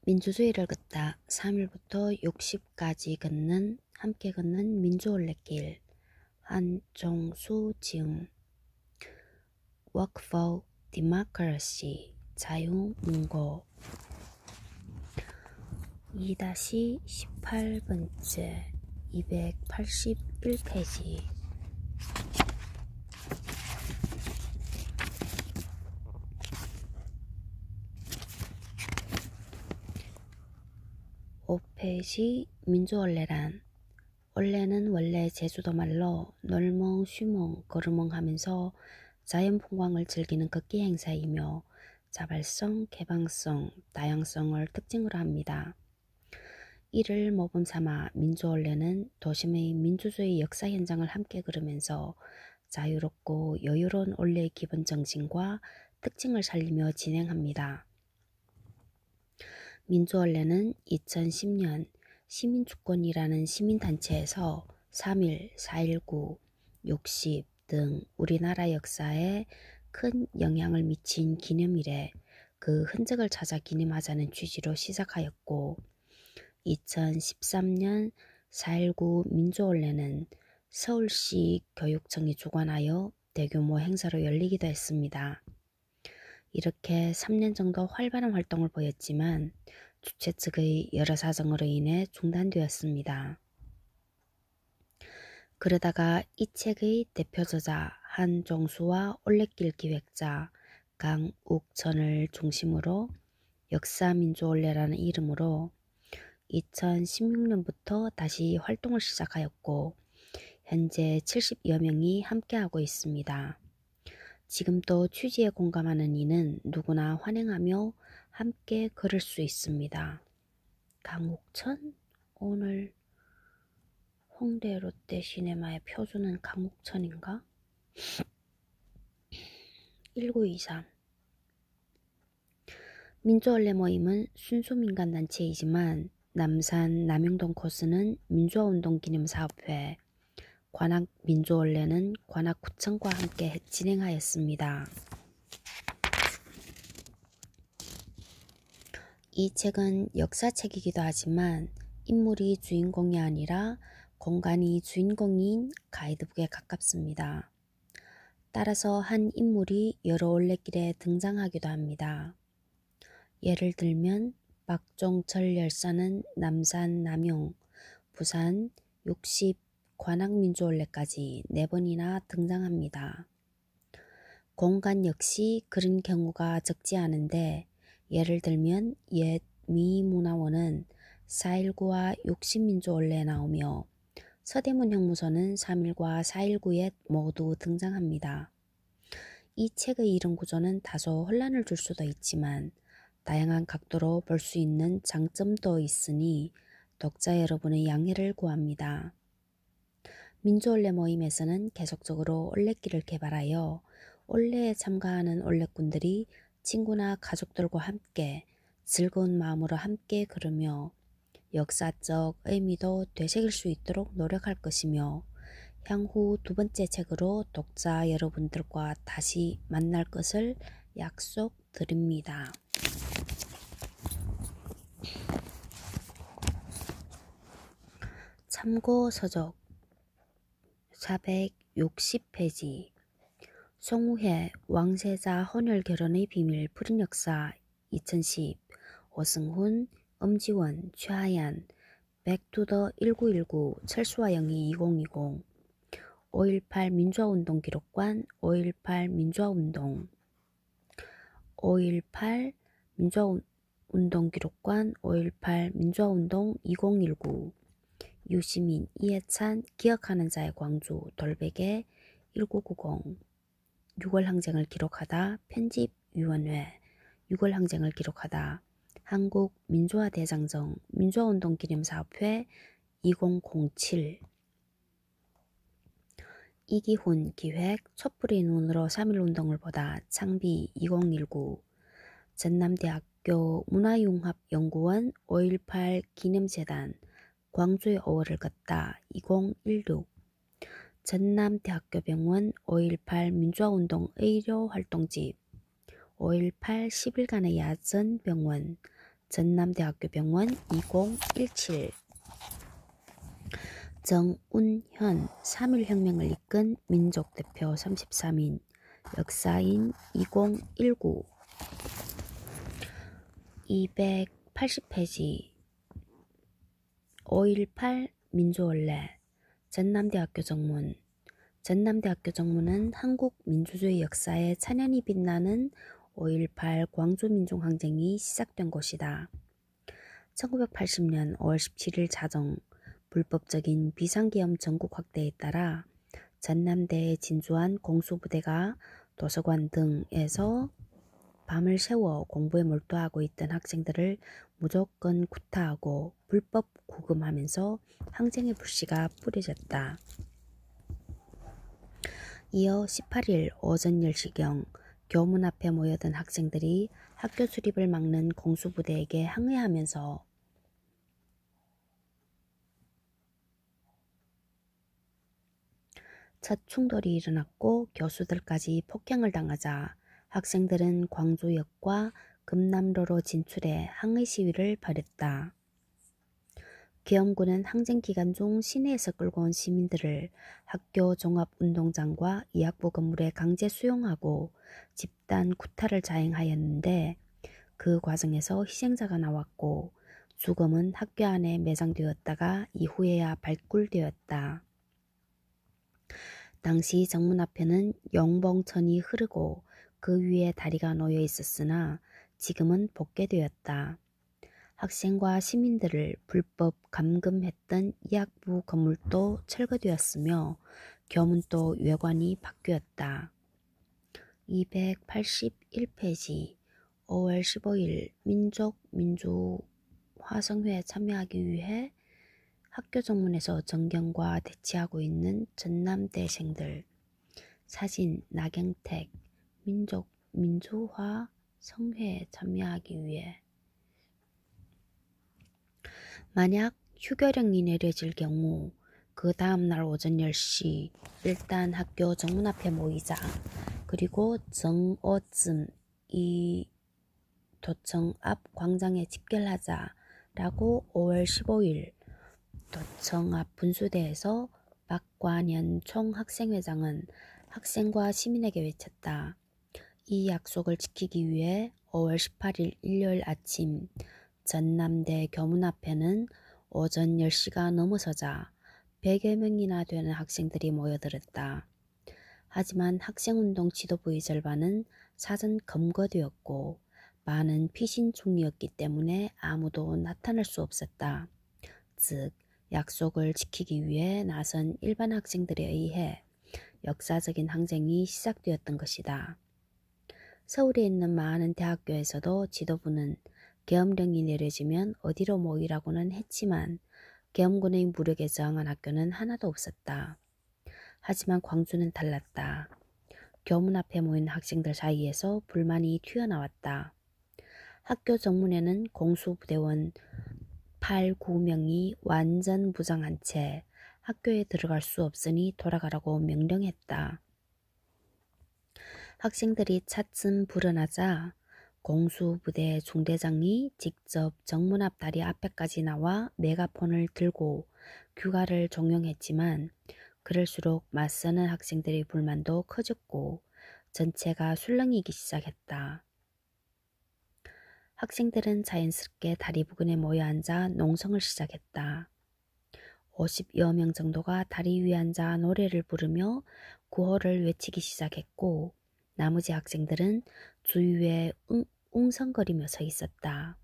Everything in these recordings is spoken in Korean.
민주주의를 긋다 3일부터 60까지 함께 걷는 민주올레길. 한종수 지음. Work for Democracy 자유문고 2-18번째 281페이지. 오페시 민주올레란 올레는 원래 제주도 말로 놀멍 쉬멍 걸으멍 하면서 자연풍광을 즐기는 극기 행사이며 자발성, 개방성, 다양성을 특징으로 합니다. 이를 모범 삼아 민주올레는 도심의 민주주의 역사 현장을 함께 걸으면서 자유롭고 여유로운 올레의 기본 정신과 특징을 살리며 진행합니다. 민주올레는 2010년 시민주권이라는 시민단체에서 3.1, 4.19, 60 등 우리나라 역사에 큰 영향을 미친 기념일에 그 흔적을 찾아 기념하자는 취지로 시작하였고 2013년 4.19 민주올레는 서울시 교육청이 주관하여 대규모 행사로 열리기도 했습니다. 이렇게 3년 정도 활발한 활동을 보였지만 주최 측의 여러 사정으로 인해 중단되었습니다. 그러다가 이 책의 대표 저자 한종수와 올레길 기획자 강욱천을 중심으로 역사민주올레라는 이름으로 2016년부터 다시 활동을 시작하였고 현재 70여 명이 함께하고 있습니다. 지금도 취지에 공감하는 이는 누구나 환영하며 함께 걸을 수 있습니다. 강욱천? 오늘 홍대 롯데시네마의 표주는 강욱천인가? 1923 민주올레 모임은 순수 민간단체이지만 남산 남영동 코스는 민주화운동기념사업회, 관악민주올레는 관악구청과 함께 진행하였습니다. 이 책은 역사책이기도 하지만 인물이 주인공이 아니라 공간이 주인공인 가이드북에 가깝습니다. 따라서 한 인물이 여러 올레길에 등장하기도 합니다. 예를 들면 박종철 열사는 남산 남용, 부산 60 관악민주올레까지 4번이나 등장합니다. 공간 역시 그런 경우가 적지 않은데 예를 들면 옛 미문화원은 4.19와 60민주올레에 나오며 서대문 형무소는 3.1과 4.19에 모두 등장합니다. 이 책의 이론 구조는 다소 혼란을 줄 수도 있지만 다양한 각도로 볼 수 있는 장점도 있으니 독자 여러분의 양해를 구합니다. 민주올레 모임에서는 계속적으로 올레길을 개발하여 올레에 참가하는 올레꾼들이 친구나 가족들과 함께 즐거운 마음으로 함께 걸으며 역사적 의미도 되새길 수 있도록 노력할 것이며 향후 2번째 책으로 독자 여러분들과 다시 만날 것을 약속드립니다. 참고 서적 460페이지. 송우회 왕세자 헌혈 결혼의 비밀 풀인 역사 2010 오승훈, 엄지원, 최하얀 백투더 1919 철수와 영희 2020 5.18 민주화운동 기록관 5.18 민주화운동 5.18 민주화운동 기록관 5.18 민주화운동 2019 유시민, 이해찬, 기억하는 자의 광주, 돌베개 1990 6월 항쟁을 기록하다, 편집위원회 6월 항쟁을 기록하다, 한국민주화대장정, 민주화운동기념사업회 2007 이기훈 기획, 촛불의 눈으로 3.1운동을 보다, 창비 2019 전남대학교 문화융합연구원 5.18 기념재단, 광주의 5월을 걷다 2016 전남대학교병원 5.18 민주화운동 의료활동집 5.18 10일간의 야전병원 전남대학교 병원 2017 정운현 3.1혁명을 이끈 민족대표 33인 역사인 2019 280페이지 5.18 민주원래 전남대학교 정문 전남대학교 정문은 한국 민주주의 역사에 찬연히 빛나는 5.18 광주민중항쟁이 시작된 곳이다. 1980년 5월 17일 자정 불법적인 비상계엄 전국 확대에 따라 전남대에 진주한 공수부대가 도서관 등에서 밤을 새워 공부에 몰두하고 있던 학생들을 무조건 구타하고 불법 구금하면서 항쟁의 불씨가 뿌려졌다. 이어 18일 오전 10시경 교문 앞에 모여든 학생들이 학교 출입을 막는 공수부대에게 항의하면서 첫 충돌이 일어났고 교수들까지 폭행을 당하자 학생들은 광주역과 금남로로 진출해 항의 시위를 벌였다. 계엄군은 항쟁 기간 중 시내에서 끌고 온 시민들을 학교 종합운동장과 이학부 건물에 강제 수용하고 집단 구타를 자행하였는데 그 과정에서 희생자가 나왔고 죽음은 학교 안에 매장되었다가 이후에야 발굴되었다. 당시 정문 앞에는 영봉천이 흐르고 그 위에 다리가 놓여 있었으나 지금은 복개되었다. 학생과 시민들을 불법 감금했던 이학부 건물도 철거되었으며 교문도 외관이 바뀌었다. 281페이지 5월 15일 민족민주화성회에 참여하기 위해 학교 정문에서 정경과 대치하고 있는 전남대생들 사진 나경택 민족민주화성회에 참여하기 위해 만약 휴교령이 내려질 경우 그 다음날 오전 10시 일단 학교 정문 앞에 모이자. 그리고 정오쯤 이 도청 앞 광장에 집결하자 라고 5월 15일 도청 앞 분수대에서 박관현 총학생회장은 학생과 시민에게 외쳤다. 이 약속을 지키기 위해 5월 18일 일요일 아침 전남대 교문 앞에는 오전 10시가 넘어서자 100여 명이나 되는 학생들이 모여들었다. 하지만 학생운동 지도부의 절반은 사전 검거되었고 많은 피신 중이었기 때문에 아무도 나타날 수 없었다. 즉 약속을 지키기 위해 나선 일반 학생들에 의해 역사적인 항쟁이 시작되었던 것이다. 서울에 있는 많은 대학교에서도 지도부는 계엄령이 내려지면 어디로 모이라고는 했지만 계엄군의 무력에 저항한 학교는 하나도 없었다. 하지만 광주는 달랐다. 교문 앞에 모인 학생들 사이에서 불만이 튀어나왔다. 학교 정문에는 공수부대원 8, 9명이 완전 무장한 채 학교에 들어갈 수 없으니 돌아가라고 명령했다. 학생들이 차츰 불어나자 공수부대 중대장이 직접 정문 앞 다리 앞에까지 나와 메가폰을 들고 규가를 종용했지만 그럴수록 맞서는 학생들의 불만도 커졌고 전체가 술렁이기 시작했다. 학생들은 자연스럽게 다리 부근에 모여 앉아 농성을 시작했다. 50여 명 정도가 다리 위에 앉아 노래를 부르며 구호를 외치기 시작했고 나머지 학생들은 주위에 웅성거리며 서 있었다.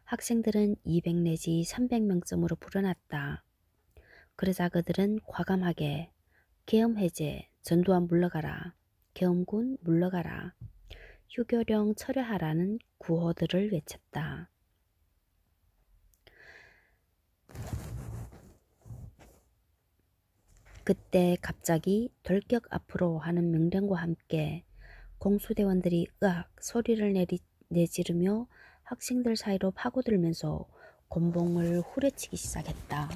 학생들은 200 내지 300명쯤으로 불어났다. 그러자 그들은 과감하게 계엄 해제, 전두환 물러가라, 계엄군 물러가라, 휴교령 철회하라는 구호들을 외쳤다. 그때 갑자기 돌격 앞으로 하는 명령과 함께 공수대원들이 으악 소리를 내지르며 학생들 사이로 파고들면서 곤봉을 후려치기 시작했다.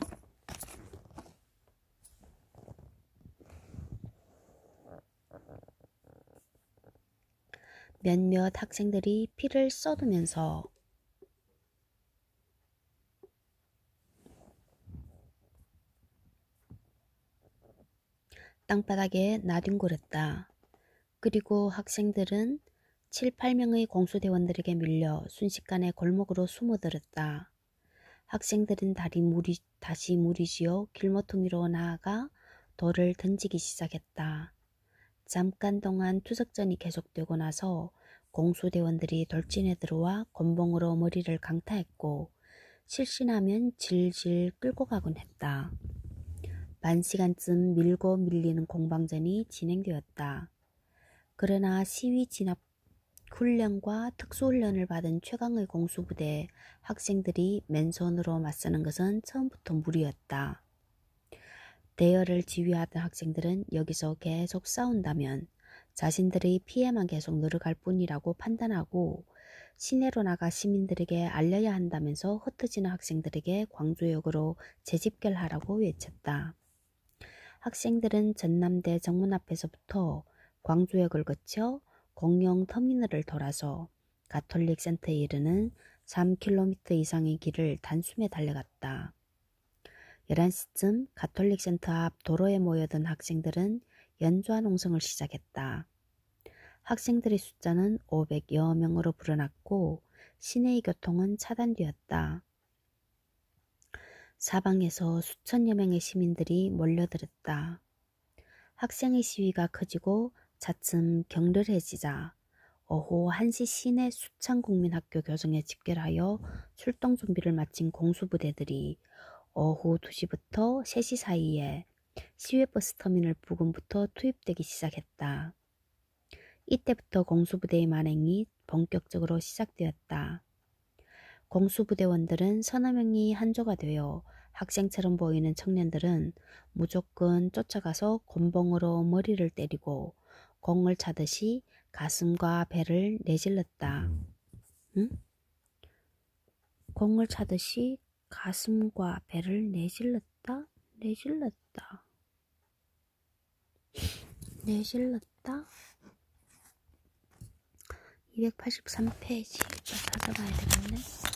몇몇 학생들이 피를 쏟으면서 땅바닥에 나뒹굴었다. 그리고 학생들은 7, 8명의 공수대원들에게 밀려 순식간에 골목으로 숨어들었다. 학생들은 다시 무리지어 길모퉁이로 나아가 돌을 던지기 시작했다. 잠깐 동안 투석전이 계속되고 나서 공수대원들이 돌진해 들어와 곤봉으로 머리를 강타했고 실신하면 질질 끌고 가곤 했다. 반시간쯤 밀고 밀리는 공방전이 진행되었다. 그러나 시위 진압 훈련과 특수훈련을 받은 최강의 공수부대 학생들이 맨손으로 맞서는 것은 처음부터 무리였다. 대열을 지휘하던 학생들은 여기서 계속 싸운다면 자신들의 피해만 계속 늘어갈 뿐이라고 판단하고 시내로 나가 시민들에게 알려야 한다면서 흩어지는 학생들에게 광주역으로 재집결하라고 외쳤다. 학생들은 전남대 정문 앞에서부터 광주역을 거쳐 공영 터미널을 돌아서 가톨릭 센터에 이르는 3km 이상의 길을 단숨에 달려갔다. 11시쯤 가톨릭 센터 앞 도로에 모여든 학생들은 연주와 농성을 시작했다. 학생들의 숫자는 500여 명으로 불어났고 시내의 교통은 차단되었다. 사방에서 수천여 명의 시민들이 몰려들었다. 학생의 시위가 커지고 차츰 격렬해지자 오후 1시 시내 수창 국민학교 교정에 집결하여 출동 준비를 마친 공수부대들이 오후 2시부터 3시 사이에 시외버스 터미널 부근부터 투입되기 시작했다. 이때부터 공수부대의 만행이 본격적으로 시작되었다. 공수부대원들은 서너 명이 한조가 되어 학생처럼 보이는 청년들은 무조건 쫓아가서 곤봉으로 머리를 때리고 공을 차듯이 가슴과 배를 내질렀다. 응? 공을 차듯이 가슴과 배를 내질렀다? 내질렀다. 283페이지 찾아봐야 되겠네.